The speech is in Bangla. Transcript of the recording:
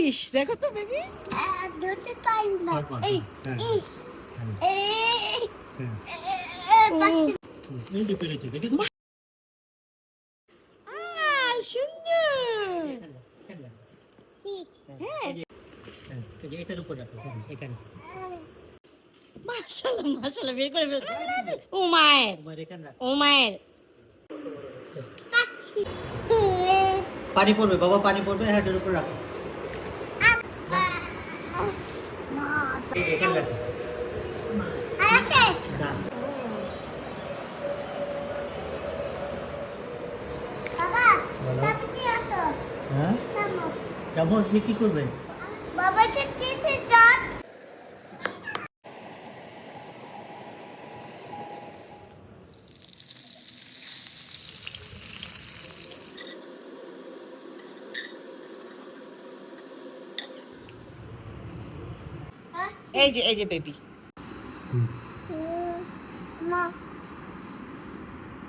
ইস দেখো তো বেবি ধরতে পারি না এই ইস এই পাচ্ছি সুন্দর হ্যাঁ এটার উপর রাখো এখানে মাশাআল্লাহ মাশাআল্লাহ বের করে ফেল ও মায়ের তোমার এখানে রাখো ও মায়ের পাচ্ছি পানি পড়বে বাবা পানি পড়বে হেডের উপর রাখো এখানে রাখো আর শেষ না বাবা বলো। চাটনি আসো হ্যাঁ চামচ চামচ দিয়ে কি করবে বাবাকে দিতে দাও এই যে বেবি মা